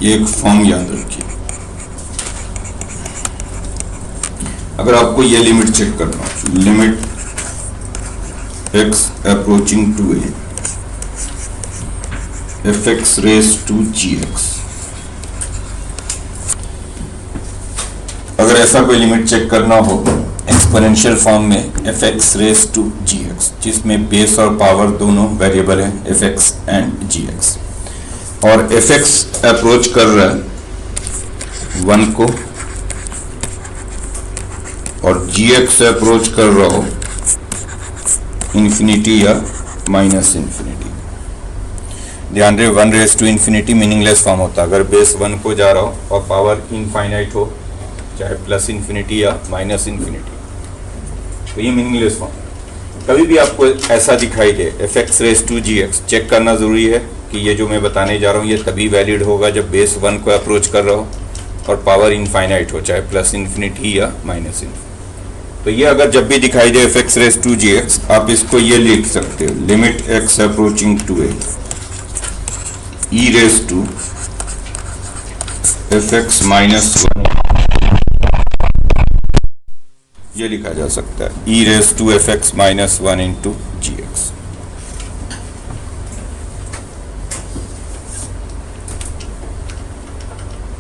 ये एक फॉर्म याद रखिए। अगर आपको ये लिमिट चेक करना हो, limit x approaching to a fx raise to gx, अगर ऐसा कोई लिमिट चेक करना हो एक्सपोनेंशियल फॉर्म में fx रेज टू gx, जिसमें बेस और पावर दोनों वेरिएबल है fx एंड gx, और fx अप्रोच कर रहा है 1 को और gx अप्रोच कर रहा हो इन्फिनिटी या माइनस इन्फिनिटी। ध्यान रहे 1 raise to infinity meaningless form होता है अगर बेस 1 को जा रहा हो और पावर इनफाइनाइट हो, चाहे प्लस इन्फिनिटी या माइनस इन्फिनिटी, तो ये मीनिंगलेस फॉर्म है। कभी भी आपको ऐसा दिखाई दे fx रेज टू gx, चेक करना जरूरी है कि ये जो मैं बताने जा रहा हूँ ये तभी वैलिड होगा जब बेस 1 को अप्रोच कर रहा हो और पावर इनफाइनाइट हो, चाहे प्लस इन्फिनिटी या माइनस इन्फिनिटी। तो ये अगर जब भी दिखाई दे fx रेज टू gx, आप इसको ये लिख सकते हो, limit x approaching to a e raise to fx minus 1, ये लिखा जा सकता है e raise to fx minus 1 into gx।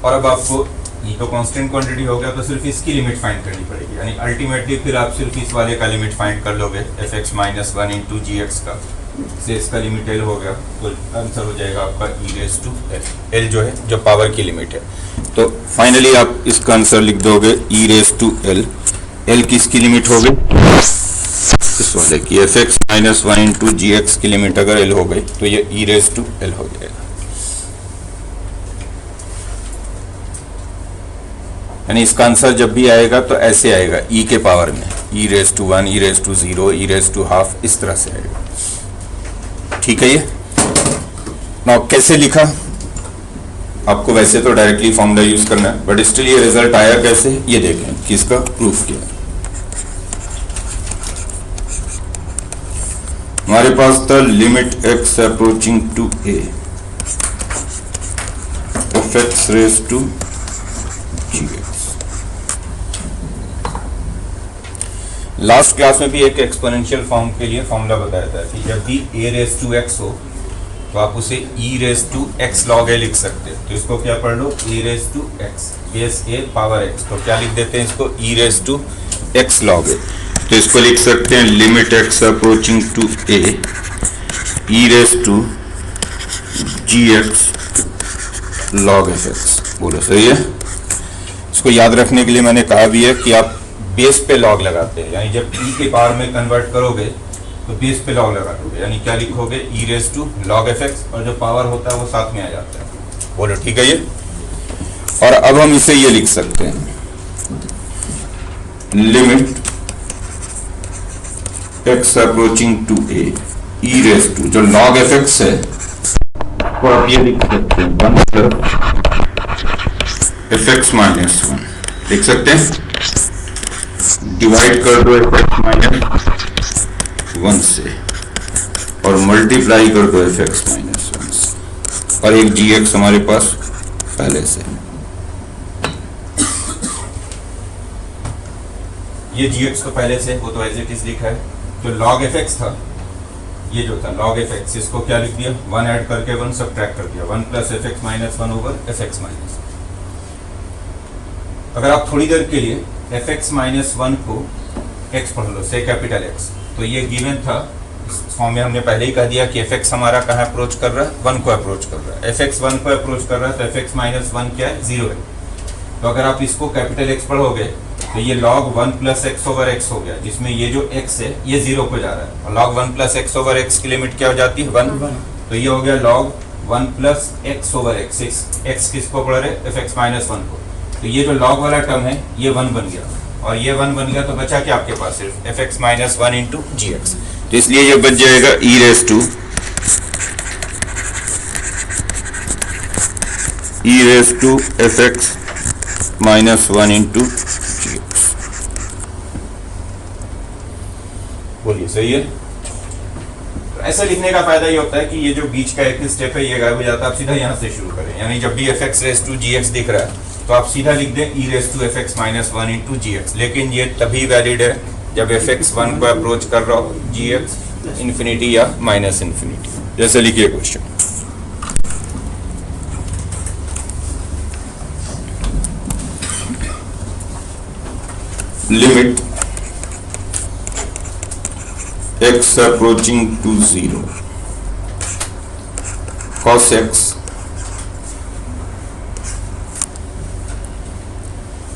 और अब आपको ये तो कांस्टेंट क्वांटिटी हो गया, तो सिर्फ इसकी लिमिट फाइंड करनी पड़ेगी, यानी अल्टीमेटली फिर आप सिर्फ इस वाले का लिमिट फाइंड कर लोगे fx माइनस 1 इंटू gx का, से इसका लिमिट l हो गया, तो आंसर हो जाएगा आपका e raise to l, l जो है जो पावर की लिमिट है। तो फाइनली आप इसका आंसर लिख दोगे e raise to l, l किसकी लिमिट हो गई, इस वाले की fx माइनस 1 इंटू gx की लिमिट अगर l हो गई तो ये e रेज टू l हो जाएगा। यानी इसका आंसर जब भी आएगा तो ऐसे आएगा e के पावर में, e raise to 1, e raise to 0, e raise to half, इस तरह से आएगा। ठीक है। ये नाउ कैसे लिखा, आपको वैसे तो डायरेक्टली फॉर्मूला यूज करना है, बट स्टिल ये रिजल्ट आया कैसे ये देखें कि इसका प्रूफ क्या है। हमारे पास था limit x approaching to a fx raise to gx। Last class में भी एक एक्सपोनेंशियल फॉर्म के लिए फॉर्मूला बताया था कि जब भी a रेज टू x हो तो आप उसे e raise to x log a लिख सकते हैं। तो इसको क्या पढ़ लो, e raise to x base a power x, तो क्या लिख देते हैं इसको, e raise to x log a। तो इसको लिख सकते हैं limit x approaching to a e raise to gx log fx। बोलो सही है। इसको याद रखने के लिए मैंने कहा भी है कि आप बेस पे लॉग लगाते हैं, यानी जब e के पावर में कन्वर्ट करोगे तो बेस पे लॉग लगा दोगे, यानी क्या लिखोगे e raise to log fx, और जो पावर होता है वो साथ में आ जाता है। बोलो ठीक है ये। और अब हम इसे ये लिख सकते हैं limit x approaching to a e raise to, जो log fx है वो आप ये लिख सकते हैं 1 fx माइनस 1 लिख सकते हैं, डिवाइड कर दो fx माइनस 1 से और मल्टीप्लाई कर दो fx माइनस 1 से, और एक gx हमारे पास पहले से। ये gx तो पहले से, वो तो एज इट इज लिखा है। जो log fx था, ये जो था log fx, इसको क्या लिख दिया, 1 ऐड करके 1 सब्ट्रैक्ट कर दिया, 1 plus fx minus 1 over fx minus. अगर आप थोड़ी देर के लिए fx माइनस 1 को x पढ़ लो, से कैपिटल X, तो ये गिवन था। इस फॉर्म में हमने पहले ही कह दिया कि fx हमारा कहाँ अप्रोच कर रहा है, 1 को अप्रोच कर रहा है। fx 1 को अप्रोच कर रहा है तो fx माइनस 1 क्या है, 0 है। तो अगर आप इसको कैपिटल X पढ़ोगे तो ये log 1 plus x over x हो गया, जिसमें ये जो x है ये 0 को जा रहा है, और log 1 plus x over x की लिमिट क्या हो जाती है, 1। तो ये हो गया log 1 plus x over x, x किसको पढ़ रहे, fx माइनस 1 को। तो ये जो log वाला टर्म है ये 1 बन गया, और ये 1 बन गया, तो बचा क्या आपके पास, सिर्फ fx माइनस 1 इंटू gx। तो इसलिए ये बच जाएगा e raise to fx minus 1 into gx। बोलिए सही है। ऐसा लिखने का फायदा ये होता है कि ये जो बीच का एक स्टेप है ये गायब हो जाता है, आप सीधा यहाँ से शुरू करें, यानी जब भी fx रेस टू gx दिख रहा है तो आप सीधा लिख दें e raise to fx minus 1 into gx। लेकिन ये तभी वैलिड है जब fx 1 को अप्रोच कर रहा हो, gx इन्फिनिटी या माइनस इन्फिनिटी। जैसे लिखिए question, limit x approaching to 0 cos x,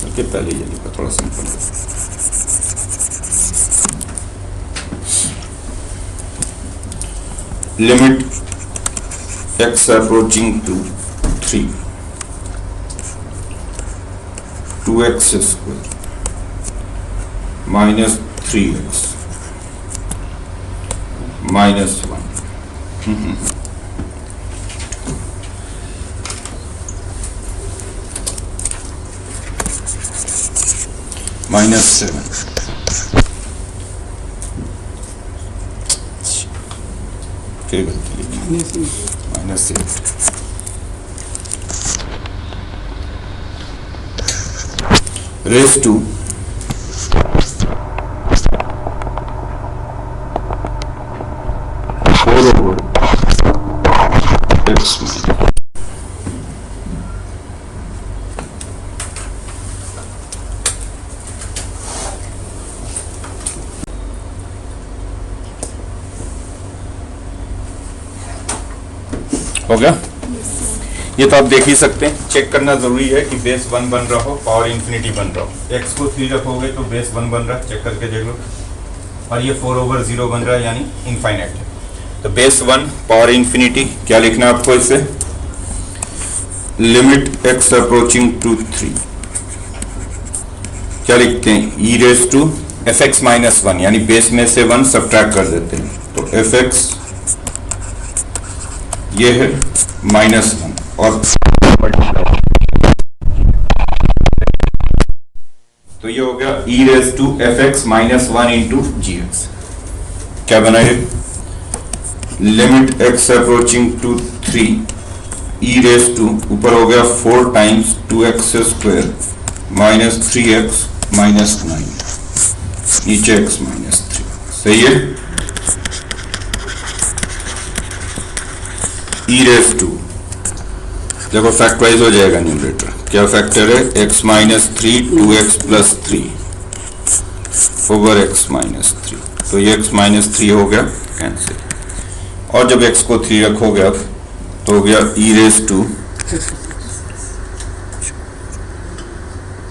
okay पहले ये लिखा थोड़ा सिंपल है, limit x approaching to 3 2x square minus 3x minus 1 minus 7 फिर गलती minus 8 raised to x हो गया। ये तो आप देख ही सकते हैं, चेक करना जरूरी है कि बेस 1 बन रहा हो, पावर इन्फिनिटी बन रहा हो। x को 3 रखोगे तो बेस 1 बन रहा है, चेक करके देख लो, और ये 4/0 बन रहा है यानी इनफाइनाइट है। तो बेस 1 पावर इन्फिनिटी, क्या लिखना है आपको इसे, लिमिट x अप्रोचिंग टू 3, क्या लिखते हैं, e raise to fx minus 1, यानी बेस में से 1 सब्ट्रैक्ट कर देते हैं, तो fx ये है माइनस 1 और तो ये हो गया e raise to fx minus 1 into gx। क्या बनाए, limit x approaching to 3 e raise to ऊपर हो गया 4 times 2x square minus 3x minus 9, नीचे x माइनस 3, सही है। e रेज टू देखो फैक्टराइज हो जाएगा न्यूमरेटर, क्या फैक्टर है, x minus 3 2x plus 3 over x minus 3, तो ये x माइनस 3 हो गया कैंसिल, और जब x को 3 रखोगे अब तो हो गया e रेज टू,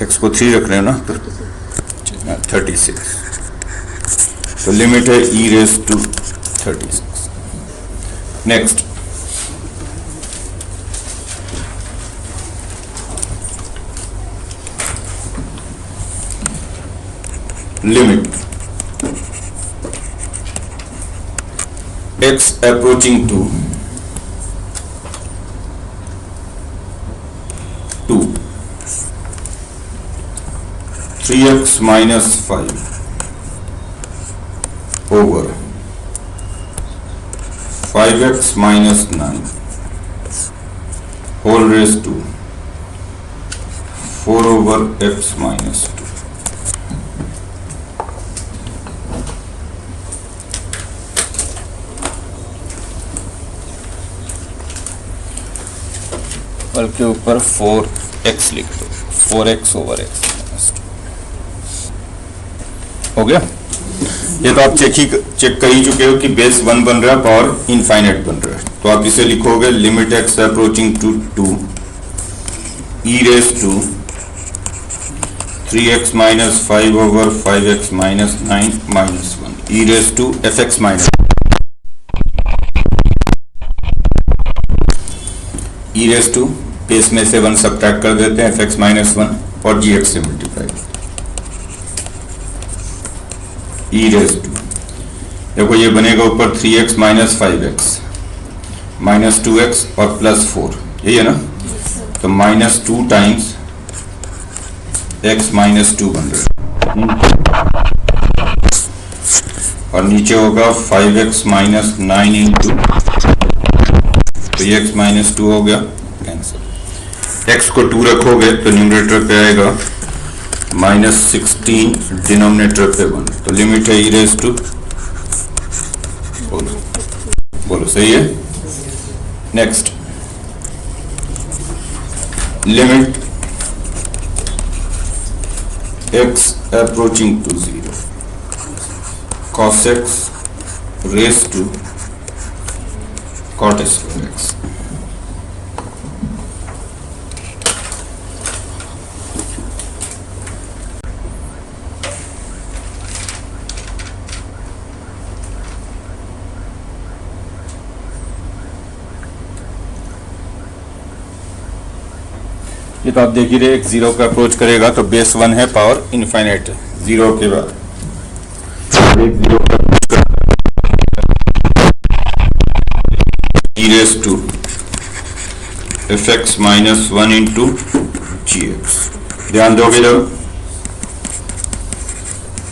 x को 3 रख रहे हो ना तो 36, तो लिमिट है e raise to 36। Next limit x approaching to 2 3x minus 5 over 5x minus 9 whole raised to 4 over x minus 2। के ऊपर 4x लिख दो, 4x ओवर x हो गया। ये तो आप चेक कर ही चुके हो कि बेस 1 बन रहा है, पावर इनफाइनाइट बन रहा है, तो आप इसे लिखोगे limit x approaching to 2 e raise to 3x minus 5 over 5x minus 9 minus 1 e raise to fx minus e raise to base में से 1 सब्ट्रैक्ट कर देते हैं, fx माइनस 1 और gx से मल्टीप्लाई e रेज टू, देखो ये बनेगा ऊपर 3x minus 5x minus 2x और प्लस 4, यही है ना, तो माइनस 2 टाइम्स x माइनस 2 बन रहा है, और नीचे होगा 5x माइनस 9 इंटू, तो ये x माइनस 2 हो गया कैंसिल। x को 2 रखोगे तो न्यूमरेटर पे आएगा माइनस 16, डिनोमिनेटर पे 1, तो लिमिट है ई रेज टू, बोलो सही है। Next limit x approaching to 0 cos x raise to cot square x। ये तो आप देख ही रहे, एक 0 का अप्रोच करेगा तो बेस 1 है, पावर इनफाइनाइट है 0 के बाद। एक 0 का e raise to fx minus 1 into gx। ध्यान दोगे जब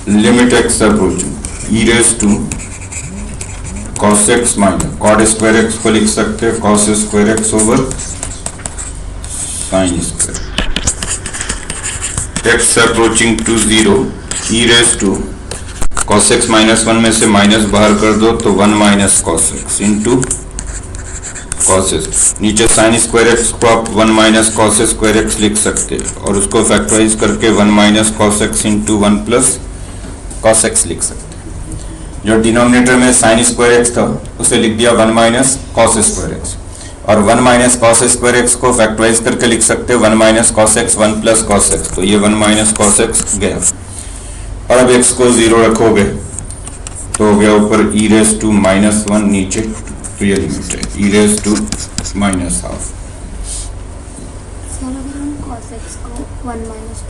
limit x approaching e raise to cos x minus cot square x को लिख सकते हैं cos square x over sine square. x approaching to 0 e raise to cos x minus 1 में से minus बाहर कर दो तो 1 minus cos x into cos x। नीचे साइन स्क्वायर x को आप 1 माइनस cos स्क्वायर x लिख सकते हैं और उसको फैक्टराइज करके 1 minus cos x into 1 plus cos x लिख सकते हैं। जो डिनोमिनेटर में साइन स्क्वायर x था उसे लिख दिया 1 माइनस cos स्क्वायर x, और 1 माइनस cos स्क्वायर x को फैक्टराइज करके लिख सकते हैं 1 minus cos x 1 plus cos x, तो ये 1 माइनस cos x गया। और अब x को 0 रखोगे तो हो गया ऊपर e रेज टू माइनस 1, नीचे तो ये लिमिट है e raise to minus half.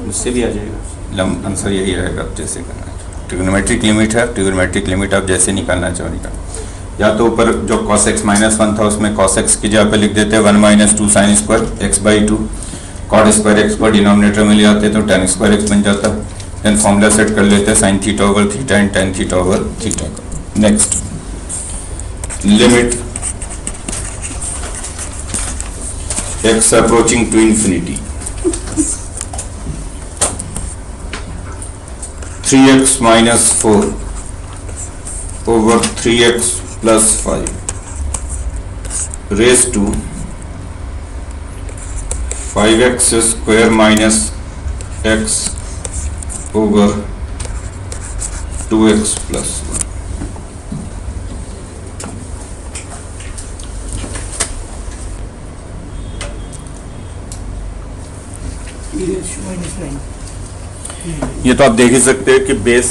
उससे भी आ जाएगा, आंसर यही रहेगा। अब जैसे करना है ट्रिग्नोमेट्रिक लिमिट है, ट्रिग्नोमेट्रिक लिमिट आप जैसे निकालना चाहो निकाल, या तो ऊपर जो cos x माइनस 1 था उसमें cos x की जगह पे लिख देते हैं 1 minus 2 sign square x by 2, cot square x को डिनोमिनेटर में ले आते तो tan स्क्वायर x बन जाता। देन फॉर्मूला सेट कर लेते हैं sin theta over theta and tan theta over theta का। Next limit x approaching to infinity 3x minus 4 over 3x plus 5 raise to 5x square minus x over 2x plus 1। ये तो आप देख ही सकते हैं कि बेस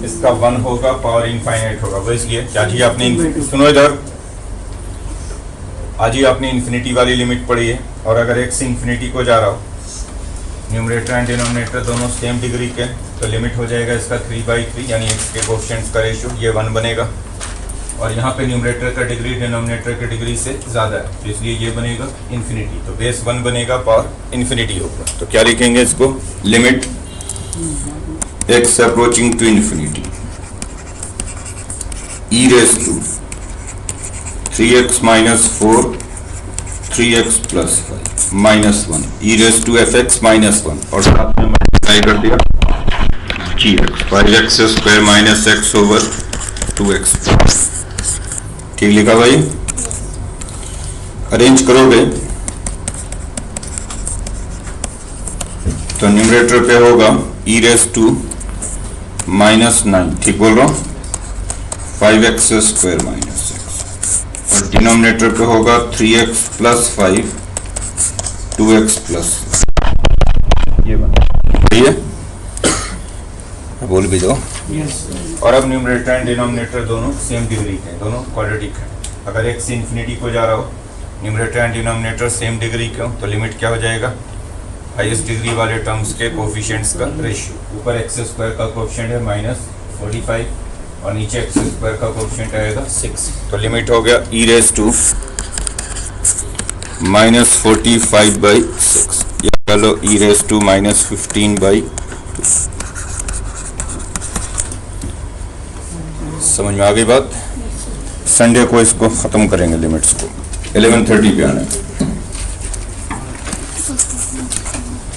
इसका 1 होगा, पावर इनफाइनाइट होगा, वो इसलिए आज ही आपने सुनो इधर, आज ही आपने इन्फिनिटी वाली लिमिट पढ़ी है। और अगर x इन्फिनिटी को जा रहा हो, न्यूमरेटर एंड डिनोमिनेटर दोनों सेम डिग्री के, तो लिमिट हो जाएगा इसका 3/3, यानी x के कोएफिशिएंट्स का रेशियो ये 1 बनेगा। और यहाँ पे न्यूमरेटर का डिग्री डिनोमिनेटर की डिग्री से ज़्यादा है, तो इसलिए ये बनेगा इन्फिनिटी, तो बेस 1 बनेगा, पावर इन्फिनिटी होगा। तो क्या लिखेंगे इसको, limit x approaching to infinity e raise to 3x minus 4 3x plus 5 minus 1 e raise to fx minus 1 और साथ में मल्टीप्लाई कर दिया gx 5x square minus x over 2x। ठीक लिखा भाई। अरेंज करोगे तो न्यूमरेटर पे होगा e रेज टू माइनस 9, ठीक बोल रहा हूँ, 5x स्क्वायर माइनस x, और डिनोमिनेटर पे होगा 3x प्लस 5 2x प्लस, ये सही है, बोल भी दो। और अब न्यूमरेटर एंड डिनोमिनेटर दोनों सेम डिग्री के, दोनों क्वाड्रेटिक है। अगर x इन्फिनिटी को जा रहा हो, numerator and denominator same degree के हो, तो लिमिट क्या हो जाएगा, हाईएस्ट डिग्री वाले टर्म्स के कोफिशिएंट्स का रेशियो। ऊपर x स्क्वायर का कोफिशिएंट है -45 और नीचे x स्क्वायर का कोफिशिएंट आएगा 6, तो लिमिट हो गया e रेज टू -45/6, या चलो e रेज टू -15/2। समझ में आ गई बात? संडे को इसको खत्म करेंगे लिमिट्स को, 11:30 पे आना है।